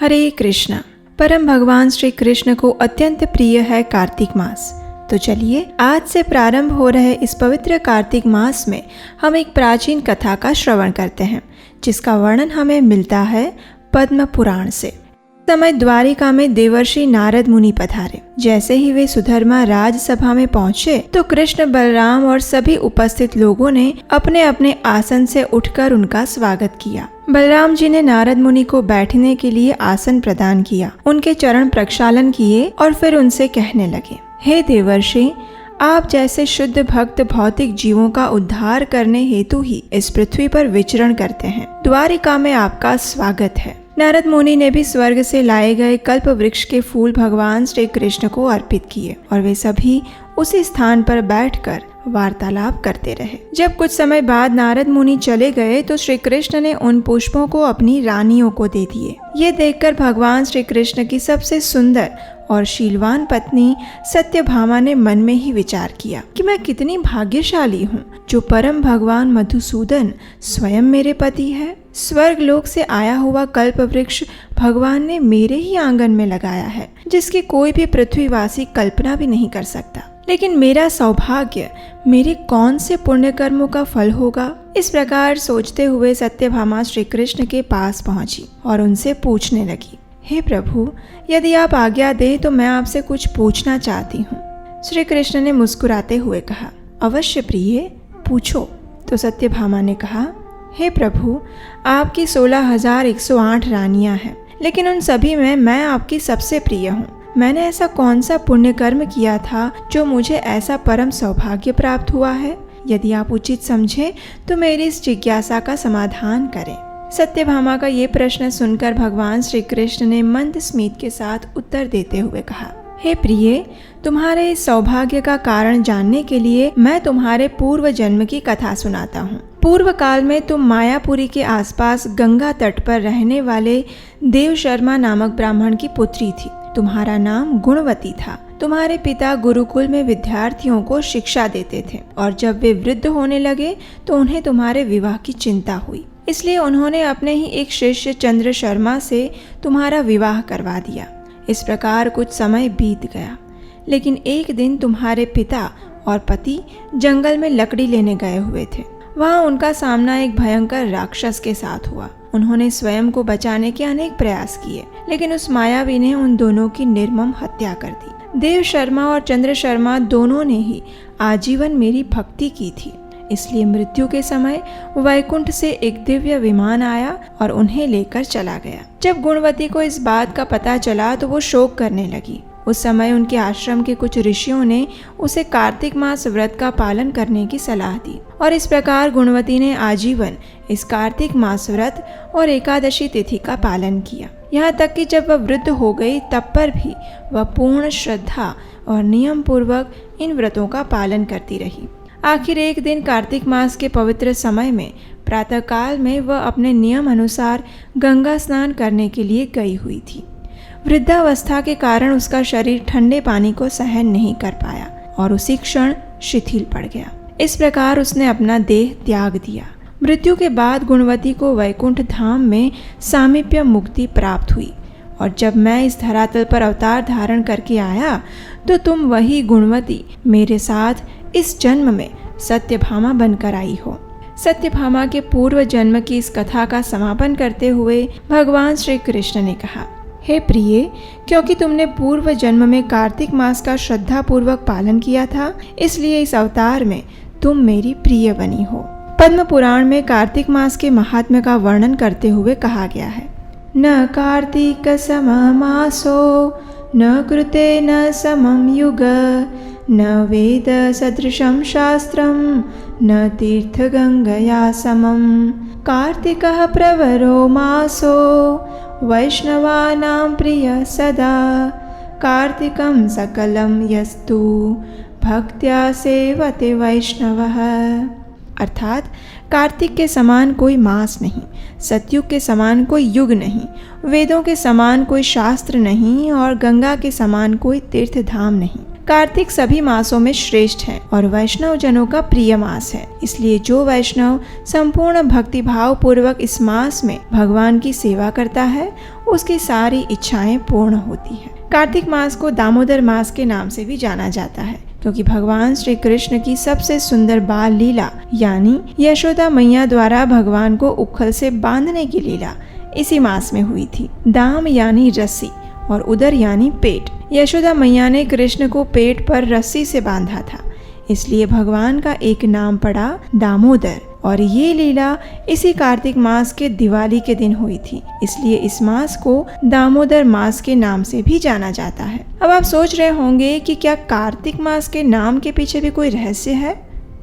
हरे कृष्णा। परम भगवान श्री कृष्ण को अत्यंत प्रिय है कार्तिक मास। तो चलिए आज से प्रारंभ हो रहे इस पवित्र कार्तिक मास में हम एक प्राचीन कथा का श्रवण करते हैं, जिसका वर्णन हमें मिलता है पद्म पुराण से। समय द्वारिका में देवर्षि नारद मुनि पधारे। जैसे ही वे सुधर्मा राजसभा में पहुँचे तो कृष्ण, बलराम और सभी उपस्थित लोगों ने अपने अपने आसन से उठकर उनका स्वागत किया। बलराम जी ने नारद मुनि को बैठने के लिए आसन प्रदान किया, उनके चरण प्रक्षालन किए और फिर उनसे कहने लगे, हे देवर्षि, आप जैसे शुद्ध भक्त भौतिक जीवों का उद्धार करने हेतु ही इस पृथ्वी पर विचरण करते हैं। द्वारिका में आपका स्वागत है। नारद मुनि ने भी स्वर्ग से लाए गए कल्प वृक्ष के फूल भगवान श्री कृष्ण को अर्पित किए और वे सभी उसी स्थान पर बैठकर वार्तालाप करते रहे। जब कुछ समय बाद नारद मुनि चले गए तो श्री कृष्ण ने उन पुष्पों को अपनी रानियों को दे दिए। ये देखकर भगवान श्री कृष्ण की सबसे सुंदर और शीलवान पत्नी सत्यभामा ने मन में ही विचार किया कि मैं कितनी भाग्यशाली हूँ जो परम भगवान मधुसूदन स्वयं मेरे पति है। स्वर्ग लोक से आया हुआ कल्प वृक्ष भगवान ने मेरे ही आंगन में लगाया है, जिसकी कोई भी पृथ्वीवासी कल्पना भी नहीं कर सकता। लेकिन मेरा सौभाग्य मेरे कौन से पुण्य कर्मों का फल होगा। इस प्रकार सोचते हुए सत्यभामा श्री कृष्ण के पास पहुंची और उनसे पूछने लगी, हे प्रभु, यदि आप आज्ञा दें तो मैं आपसे कुछ पूछना चाहती हूँ। श्री कृष्ण ने मुस्कुराते हुए कहा, अवश्य प्रिय, पूछो। तो सत्यभामा ने कहा, हे प्रभु, आपकी 16,108 रानियां हैं, लेकिन उन सभी में मैं आपकी सबसे प्रिय हूँ। मैंने ऐसा कौन सा पुण्य कर्म किया था जो मुझे ऐसा परम सौभाग्य प्राप्त हुआ है? यदि आप उचित समझे तो मेरी इस जिज्ञासा का समाधान करें। सत्यभामा का ये प्रश्न सुनकर भगवान श्री कृष्ण ने मंद स्मित के साथ उत्तर देते हुए कहा, हे प्रिय, तुम्हारे इस सौभाग्य का कारण जानने के लिए मैं तुम्हारे पूर्व जन्म की कथा सुनाता हूँ। पूर्व काल में तुम मायापुरी के आसपास गंगा तट पर रहने वाले देव शर्मा नामक ब्राह्मण की पुत्री थी। तुम्हारा नाम गुणवती था। तुम्हारे पिता गुरुकुल में विद्यार्थियों को शिक्षा देते थे और जब वे वृद्ध होने लगे तो उन्हें तुम्हारे विवाह की चिंता हुई। इसलिए उन्होंने अपने ही एक शिष्य चंद्र शर्मा से तुम्हारा विवाह करवा दिया। इस प्रकार कुछ समय बीत गया, लेकिन एक दिन तुम्हारे पिता और पति जंगल में लकड़ी लेने गए हुए थे। वहाँ उनका सामना एक भयंकर राक्षस के साथ हुआ। उन्होंने स्वयं को बचाने के अनेक प्रयास किए, लेकिन उस मायावी ने उन दोनों की निर्मम हत्या कर दी। देव शर्मा और चंद्र शर्मा दोनों ने ही आजीवन मेरी भक्ति की थी, इसलिए मृत्यु के समय वैकुंठ से एक दिव्य विमान आया और उन्हें लेकर चला गया। जब गुणवती को इस बात का पता चला तो वो शोक करने लगी। उस समय उनके आश्रम के कुछ ऋषियों ने उसे कार्तिक मास व्रत का पालन करने की सलाह दी और इस प्रकार गुणवती ने आजीवन इस कार्तिक मास व्रत और एकादशी तिथि का पालन किया। यहाँ तक कि जब वह वृद्ध हो गई तब पर भी वह पूर्ण श्रद्धा और नियम पूर्वक इन व्रतों का पालन करती रही। आखिर एक दिन कार्तिक मास के पवित्र समय में प्रातःकाल में वह अपने नियम अनुसार गंगा स्नान करने के लिए गई हुई थी। वृद्धावस्था के कारण उसका शरीर ठंडे पानी को सहन नहीं कर पाया और उसी क्षण शिथिल पड़ गया। इस प्रकार उसने अपना देह त्याग दिया। मृत्यु के बाद गुणवती को वैकुंठ धाम में सामीप्य मुक्ति प्राप्त हुई और जब मैं इस धरातल पर अवतार धारण करके आया तो तुम वही गुणवती मेरे साथ इस जन्म में सत्यभामा बनकर आई हो। सत्यभामा के पूर्व जन्म की इस कथा का समापन करते हुए भगवान श्री कृष्ण ने कहा, हे प्रिय, क्योंकि तुमने पूर्व जन्म में कार्तिक मास का श्रद्धा पूर्वक पालन किया था, इसलिए इस अवतार में तुम मेरी प्रिय बनी हो। पद्म पुराण में कार्तिक मास के महात्म्य का वर्णन करते हुए कहा गया है, न कार्तिक सममासो न कृते न समम युग न वेद सदृशं शास्त्रं न तीर्थ गंगया समम कार्तिकः प्रवरो मासो वैष्णवानां प्रिय सदा कार्तिकं सकलं यस्तु भक्त्या सेवते वैष्णवः। अर्थात कार्तिक के समान कोई मास नहीं, सतयुग के समान कोई युग नहीं, वेदों के समान कोई शास्त्र नहीं और गंगा के समान कोई तीर्थ धाम नहीं। कार्तिक सभी मासों में श्रेष्ठ है और वैष्णव जनों का प्रिय मास है। इसलिए जो वैष्णव संपूर्ण भक्ति भाव पूर्वक इस मास में भगवान की सेवा करता है उसकी सारी इच्छाएं पूर्ण होती है। कार्तिक मास को दामोदर मास के नाम से भी जाना जाता है क्योंकि भगवान श्री कृष्ण की सबसे सुंदर बाल लीला यानी यशोदा मैया द्वारा भगवान को उखल से बांधने की लीला इसी मास में हुई थी। दाम यानी रस्सी और उदर यानी पेट। यशोदा मैया ने कृष्ण को पेट पर रस्सी से बांधा था, इसलिए भगवान का एक नाम पड़ा दामोदर। और ये लीला इसी कार्तिक मास के दिवाली के दिन हुई थी, इसलिए इस मास को दामोदर मास के नाम से भी जाना जाता है। अब आप सोच रहे होंगे कि क्या कार्तिक मास के नाम के पीछे भी कोई रहस्य है?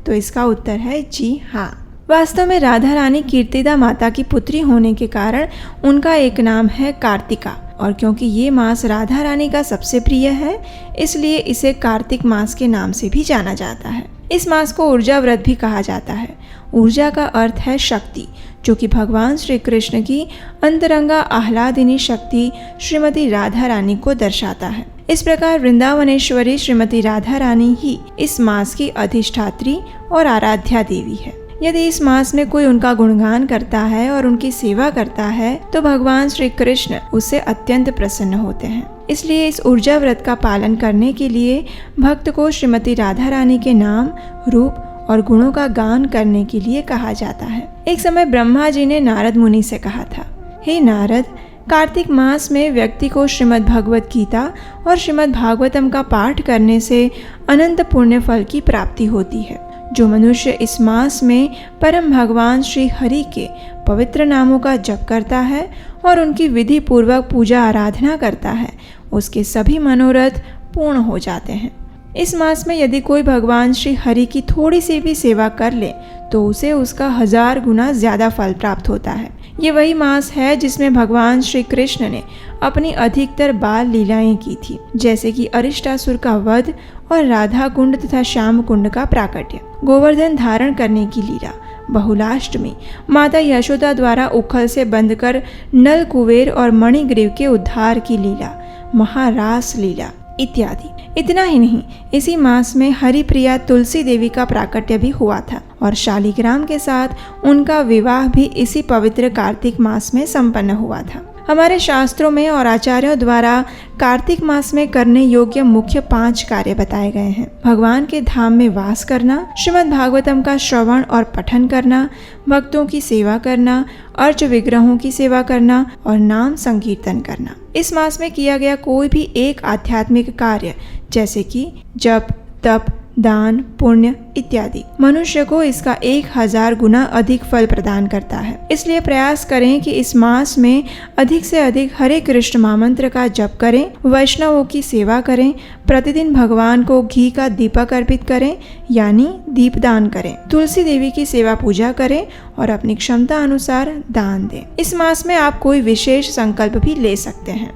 तो इसका उत्तर है जी हाँ। वास्तव में राधा रानी कीर्तिदा माता की पुत्री होने के कारण उनका एक नाम है कार्तिका, और क्योंकि ये मास राधा रानी का सबसे प्रिय है इसलिए इसे कार्तिक मास के नाम से भी जाना जाता है। इस मास को ऊर्जा व्रत भी कहा जाता है। ऊर्जा का अर्थ है शक्ति, जो कि भगवान श्री कृष्ण की अंतरंगा आह्लादिनी शक्ति श्रीमती राधा रानी को दर्शाता है। इस प्रकार वृंदावनेश्वरी श्रीमती राधा रानी ही इस मास की अधिष्ठात्री और आराध्या देवी है। यदि इस मास में कोई उनका गुणगान करता है और उनकी सेवा करता है तो भगवान श्री कृष्ण उससे अत्यंत प्रसन्न होते हैं। इसलिए इस ऊर्जा व्रत का पालन करने के लिए भक्त को श्रीमती राधा रानी के नाम, रूप और गुणों का गान करने के लिए कहा जाता है। एक समय ब्रह्मा जी ने नारद मुनि से कहा था, हे नारद, कार्तिक मास में व्यक्ति को श्रीमद् भगवत गीता और श्रीमद् भागवतम का पाठ करने से अनंत पुण्य फल की प्राप्ति होती है। जो मनुष्य इस मास में परम भगवान श्री हरि के पवित्र नामों का जप करता है और उनकी विधि पूर्वक पूजा आराधना करता है उसके सभी मनोरथ पूर्ण हो जाते हैं। इस मास में यदि कोई भगवान श्री हरि की थोड़ी सी भी सेवा कर ले तो उसे उसका 1000 गुना ज्यादा फल प्राप्त होता है। ये वही मास है जिसमें भगवान श्री कृष्ण ने अपनी अधिकतर बाल लीलाएं की थी, जैसे कि अरिष्टासुर का वध और राधा कुंड तथा श्याम कुंड का प्राकट्य, गोवर्धन धारण करने की लीला, बहुलाष्टमी, माता यशोदा द्वारा उखल से बंधकर नल कुबेर और मणिग्रीव के उद्धार की लीला, महारास लीला इत्यादि। इतना ही नहीं, इसी मास में हरिप्रिया तुलसी देवी का प्राकट्य भी हुआ था और शालिग्राम के साथ उनका विवाह भी इसी पवित्र कार्तिक मास में संपन्न हुआ था। हमारे शास्त्रों में और आचार्यों द्वारा कार्तिक मास में करने योग्य मुख्य 5 कार्य बताए गए हैं। भगवान के धाम में वास करना, श्रीमद् भागवतम का श्रवण और पठन करना, भक्तों की सेवा करना, अर्च विग्रहों की सेवा करना और नाम संकीर्तन करना। इस मास में किया गया कोई भी एक आध्यात्मिक कार्य जैसे कि जप, तप, दान, पुण्य इत्यादि मनुष्य को इसका 1000 गुना अधिक फल प्रदान करता है। इसलिए प्रयास करें कि इस मास में अधिक से अधिक हरे कृष्ण महामंत्र का जप करें, वैष्णवों की सेवा करें, प्रतिदिन भगवान को घी का दीपक अर्पित करें यानी दीपदान करें, तुलसी देवी की सेवा पूजा करें और अपनी क्षमता अनुसार दान दें। इस मास में आप कोई विशेष संकल्प भी ले सकते हैं।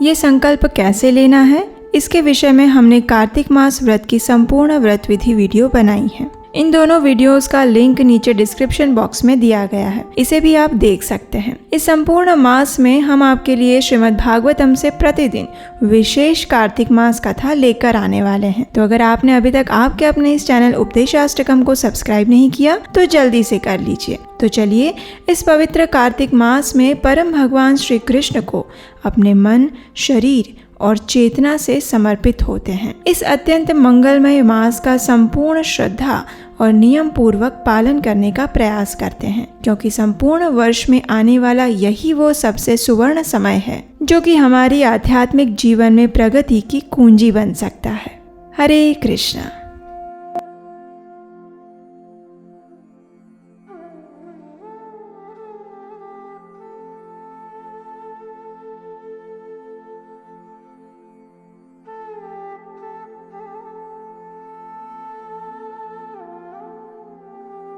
ये संकल्प कैसे लेना है इसके विषय में हमने कार्तिक मास व्रत की संपूर्ण व्रत विधि वीडियो बनाई है। इन दोनों वीडियोस का लिंक नीचे डिस्क्रिप्शन बॉक्स में दिया गया है, इसे भी आप देख सकते हैं। इस संपूर्ण मास में हम आपके लिए श्रीमद् भागवतम से प्रतिदिन विशेष कार्तिक मास कथा लेकर आने वाले हैं। तो अगर आपने अभी तक आपके अपने इस चैनल उपदेशाष्टकम को सब्सक्राइब नहीं किया तो जल्दी से कर लीजिए। तो चलिए इस पवित्र कार्तिक मास में परम भगवान श्री कृष्ण को अपने मन, शरीर और चेतना से समर्पित होते हैं। इस अत्यंत मंगलमय मास का संपूर्ण श्रद्धा और नियम पूर्वक पालन करने का प्रयास करते हैं, क्योंकि संपूर्ण वर्ष में आने वाला यही वो सबसे सुवर्ण समय है जो कि हमारी आध्यात्मिक जीवन में प्रगति की कुंजी बन सकता है। हरे कृष्णा।